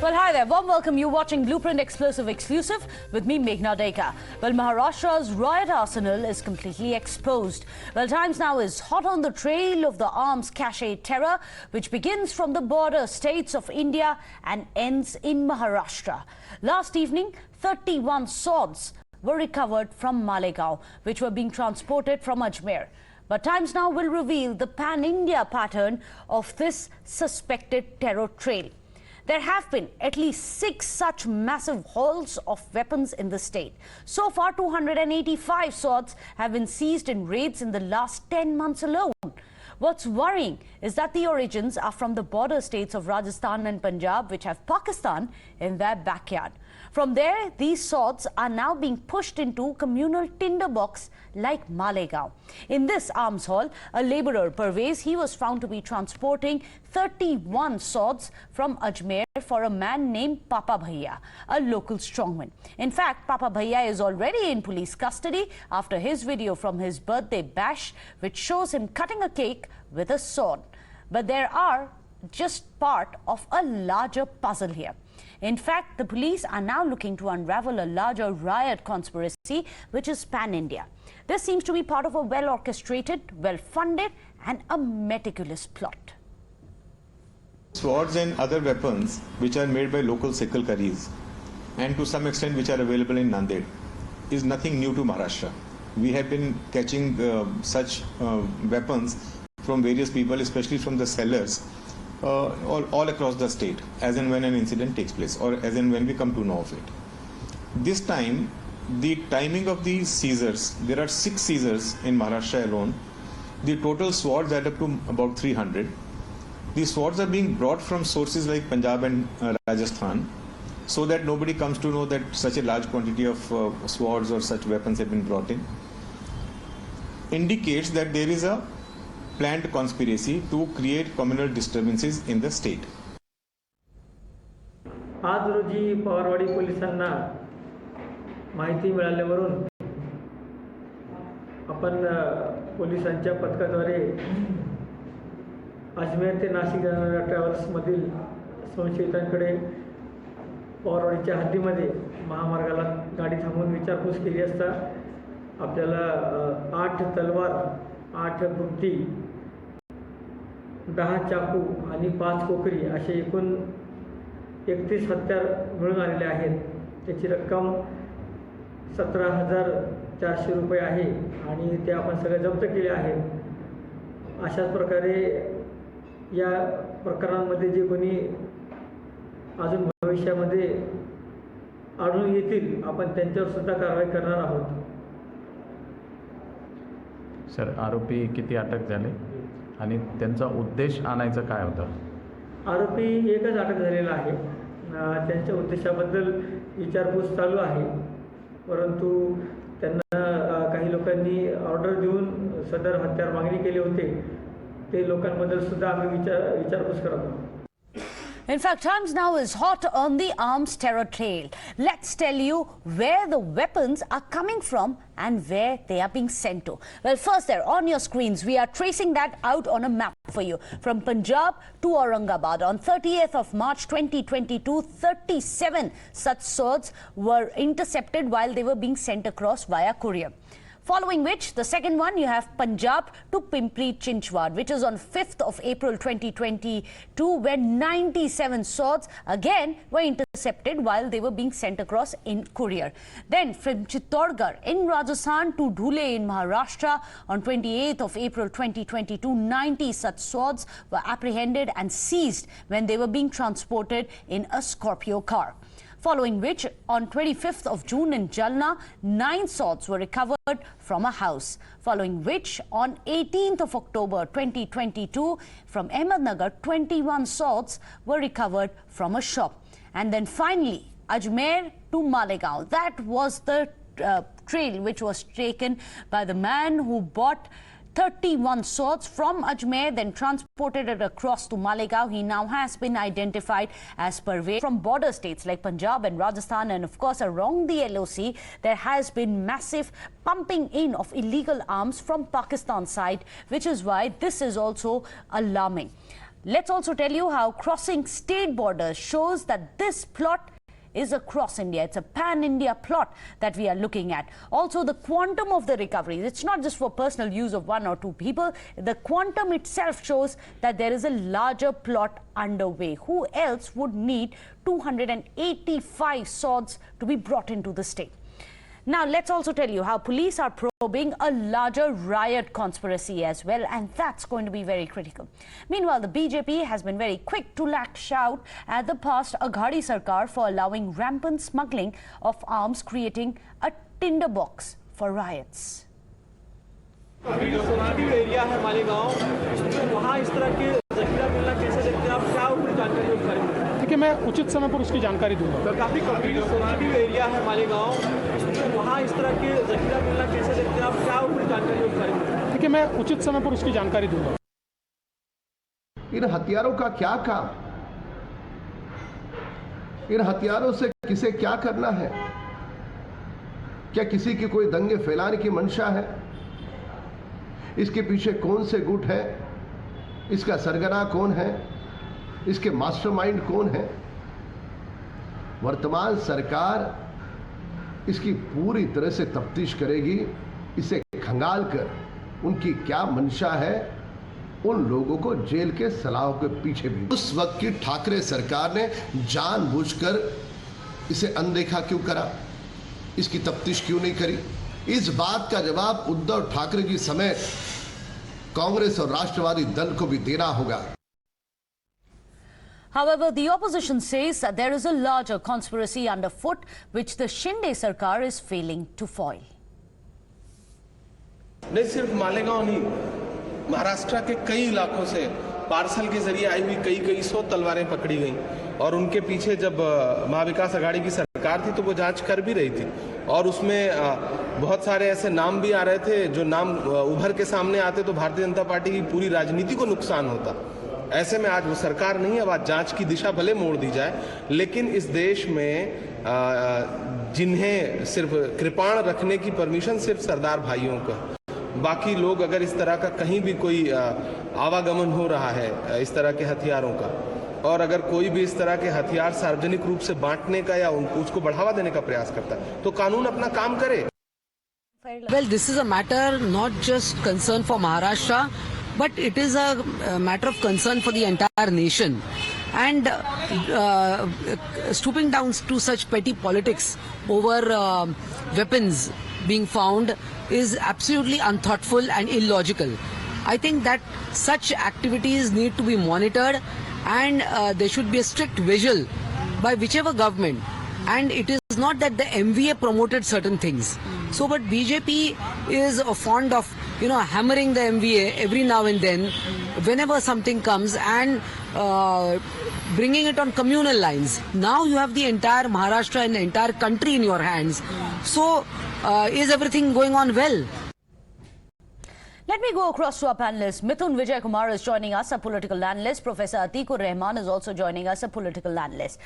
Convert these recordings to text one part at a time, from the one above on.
Well, hi there. Warm welcome. You're watching Blueprint Explosive Exclusive with me, Meghna Dekar. Well, Maharashtra's Riot arsenal is completely exposed. Well, Times Now is hot on the trail of the arms cache terror, which begins from the border states of India and ends in Maharashtra. Last evening, 31 swords were recovered from Malegaon, which were being transported from Ajmer. But Times Now will reveal the pan-India pattern of this suspected terror trail. There have been at least 6 such massive hauls of weapons in the state. So far, 285 swords have been seized in raids in the last 10 months alone. What's worrying is that the origins are from the border states of Rajasthan and Punjab, which have Pakistan in their backyard. From there, these swords are now being pushed into communal tinderbox like Malegaon. In this arms haul, a labourer, Parvez, he was found to be transporting 31 swords from Ajmer for a man named Papa Bhaiya, a local strongman. In fact, Papa Bhaiya is already in police custody after his video from his birthday bash, which shows him cutting a cake with a sword. But there are just part of a larger puzzle here. In fact, the police are now looking to unravel a larger riot conspiracy, which is pan-India. This seems to be part of a well-orchestrated, well-funded and a meticulous plot. Swords and other weapons which are made by local Sekalkaris and to some extent which are available in Nanded is nothing new to Maharashtra. We have been catching such weapons from various people, especially from the sellers, all across the state, as and when an incident takes place or as and when we come to know of it. This time, the timing of these seizures, there are 6 seizures in Maharashtra alone. The total swords add up to about 300. These swords are being brought from sources like Punjab and Rajasthan, so that nobody comes to know that such a large quantity of swords or such weapons have been brought in. Indicates that there is a planned conspiracy to create communal disturbances in the state. आज रोजी पवारवाडी पोलिसांना माहिती मिळाल्यावरून आपण पोलिसांच्या पथकाद्वारे अजमेर ते नाशिक जाणाऱ्या ट्रॅव्हल्समधील संशयितांकडे पवारवाडीच्या हद्दीमध्ये महामार्गाला गाडी थांबवून विचारपूस केली असता आपल्याला 8 तलवार, 8 बुट्टी, 10 चाकू आणि 5 कोकरी असे एकूण 31 हत्यार मिळून आलेले आहेत. त्याची रक्कम 17,400 रुपये आहे आणि ते आपण सगळे जप्त केले आहेत. अशाच प्रकारे या प्रकरणांमध्ये जे कोणी अजून भविष्यामध्ये आढळून येतील आपण त्यांच्यावर सुद्धा कारवाई करणार आहोत. सर, आरोपी किती अटक झाले आणि त्यांचा उद्देश आणायचा काय होता? आरोपी एकच अटक झालेला आहे. त्यांच्या उद्देशाबद्दल विचारपूस चालू आहे, परंतु त्यांना काही लोकांनी ऑर्डर देऊन सदर हत्यार मागणी केले होते. ते लोकांबद्दल सुद्धा आम्ही विचारपूस करत आहोत. In fact, Times Now is hot on the arms terror trail. Let's tell you where the weapons are coming from and where they are being sent to. Well, first there on your screens, we are tracing that out on a map for you. From Punjab to Aurangabad on 30th of March 2022, 37 such swords were intercepted while they were being sent across via courier. Following which, the second one, you have Punjab to Pimpri Chinchwad, which is on 5th of April 2022, where 97 swords again were intercepted while they were being sent across in courier. Then from Chittorgarh in Rajasthan to Dhule in Maharashtra on 28th of April 2022, 90 such swords were apprehended and seized when they were being transported in a Scorpio car. Following which, on 25th of June in Jalna, 9 swords were recovered from a house. Following which, on 18th of October 2022, from Ahmednagar, 21 swords were recovered from a shop. And then finally, Ajmer to Malegaon. That was the trail which was taken by the man who bought 31 swords from Ajmer, then transported it across to Malegaon. He now has been identified as Parvez. From border states like Punjab and Rajasthan, and of course around the LOC, there has been massive pumping in of illegal arms from Pakistan side, which is why this is also alarming. Let's also tell you how crossing state borders shows that this plot is across India. It's a pan-India plot that we are looking at. Also, the quantum of the recoveries, it's not just for personal use of one or two people. The quantum itself shows that there is a larger plot underway. Who else would need 285 swords to be brought into the state? Now, let's also tell you how police are probing a larger riot conspiracy as well, and that's going to be very critical. Meanwhile, the BJP has been very quick to lash out at the past Aghadi Sarkar for allowing rampant smuggling of arms, creating a tinderbox for riots. Area है मालेगांव, वहाँ इस तरह के जखीरा मिलना कैसे देखते हैं आप, क्या पूरी जानकारी हो करेंगे? ठीक है, मैं उचित समय पर उसकी जानकारी दूंगा। काफी सेंसिटिव एरिया है मालेगांव, वहाँ इस तरह के जखीरा मिलना कैसे देखते हैं आप, क्या पूरी जानकारी हो करेंगे? ठीक है, मैं उचित समय पर उसकी जानकारी दूंगा। इन हथियारों का क्या काम, इन हथियारों से किसे क्या करना है? क्या किसी की कोई दंगे फैलाने की मंशा है? इसके पीछे कौन से गुट है? इसका सरगना कौन है? इसके मास्टरमाइंड कौन है? वर्तमान सरकार इसकी पूरी तरह से तफ्तीश करेगी, इसे खंगाल कर उनकी क्या मंशा है, उन लोगों को जेल के सलाहों के पीछे भी। उस वक्त की ठाकरे सरकार ने जानबूझकर इसे अनदेखा क्यों करा? इसकी तफ्तीश क्यों नहीं करी? इस बात का जवाब उद्धव ठाकरे जी समेत कांग्रेस और राष्ट्रवादी दल को भी देना होगा। However, the opposition says that there is a larger conspiracy underfoot which the Shinde Sarkar is failing to foil. नहीं सिर्फ मालेगांव नहीं, महाराष्ट्र के कई इलाकों से पार्सल के जरिए आई हुई कई सौ तलवारें पकड़ी गईं और उनके पीछे जब महाविकास आघाड़ी की सरकार थी तो वो जांच कर भी रही थी और उसमें बहुत सारे ऐसे नाम भी आ रहे थे जो नाम उभर के सामने आते तो भारतीय जनता पार्टी की पूरी राजनीति को नुकसान होता। ऐसे में आज वो सरकार नहीं है, अब आज जांच की दिशा भले मोड़ दी जाए, लेकिन इस देश में जिन्हें सिर्फ कृपाण रखने की परमिशन सिर्फ सरदार भाइयों को, बाकी लोग अगर इस तरह का कहीं भी कोई आवागमन हो रहा है इस तरह के हथियारों का और अगर कोई भी इस तरह के हथियार सार्वजनिक रूप से बांटने का या उसको बढ़ावा देने का प्रयास करता है तो कानून अपना काम करे। Well, this is a matter not just concern for Maharashtra, but it is a matter of concern for the entire nation. And stooping down to such petty politics over weapons being found is absolutely unthoughtful and illogical. I think that such activities need to be monitored and there should be a strict vigil by whichever government. And it is not that the MVA promoted certain things. So, but BJP is fond of, hammering the MVA every now and then, whenever something comes and bringing it on communal lines. Now you have the entire Maharashtra and the entire country in your hands. So, is everything going on well? Let me go across to our panelists. Mithun Vijay Kumar is joining us, a political analyst. Professor Atikur Rahman is also joining us, a political analyst.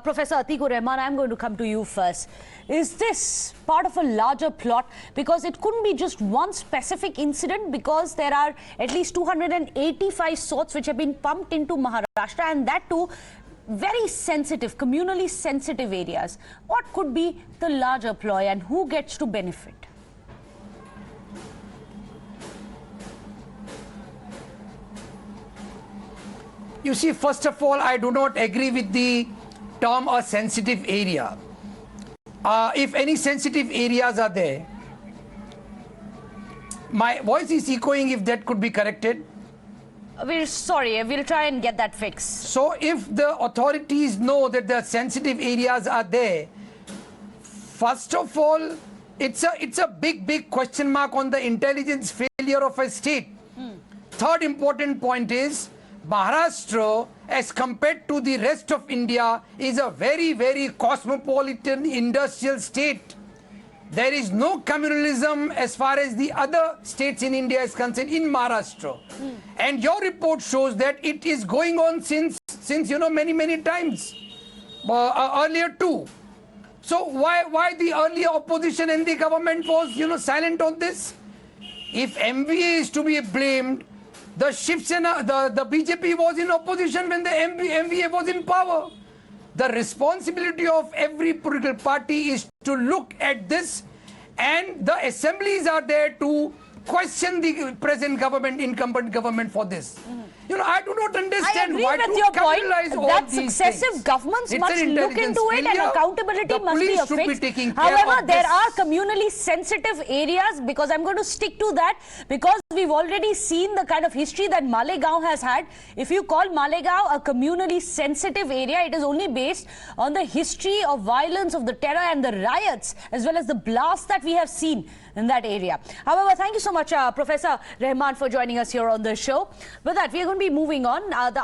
Professor Atikur Rahman, I'm going to come to you first. Is this part of a larger plot? Because it couldn't be just one specific incident, because there are at least 285 swords which have been pumped into Maharashtra, and that too very sensitive, communally sensitive areas. What could be the larger ploy and who gets to benefit? You see, first of all, I do not agree with the term a sensitive area. If any sensitive areas are there, my voice is echoing, if that could be corrected. We're sorry, we'll try and get that fixed. So if the authorities know that the sensitive areas are there, first of all, it's a big question mark on the intelligence failure of a state. Third important point is, Maharashtra, as compared to the rest of India, is a very cosmopolitan industrial state. There is no communalism as far as the other states in India is concerned in Maharashtra. And your report shows that it is going on since many times, earlier too. So why the earlier opposition and the government was silent on this? If MVA is to be blamed, The Shiv Sena, the BJP was in opposition when the MVA was in power. The responsibility of every political party is to look at this, and the assemblies are there to question the present government, incumbent government for this. You know, I do not understand why with to your point capitalize all that these successive things. governments It's must an look intelligence into it and failure. accountability The must be police should be affixed. taking care However, of there this. are communally sensitive areas, because I'm going to stick to that, because we've already seen the kind of history that Malegaon has had. If you call Malegaon a communally sensitive area, it is only based on the history of violence, of the terror and the riots, as well as the blasts that we have seen in that area. However, thank you so much, Professor Rahman, for joining us here on the show. With that, we are going to be moving on. The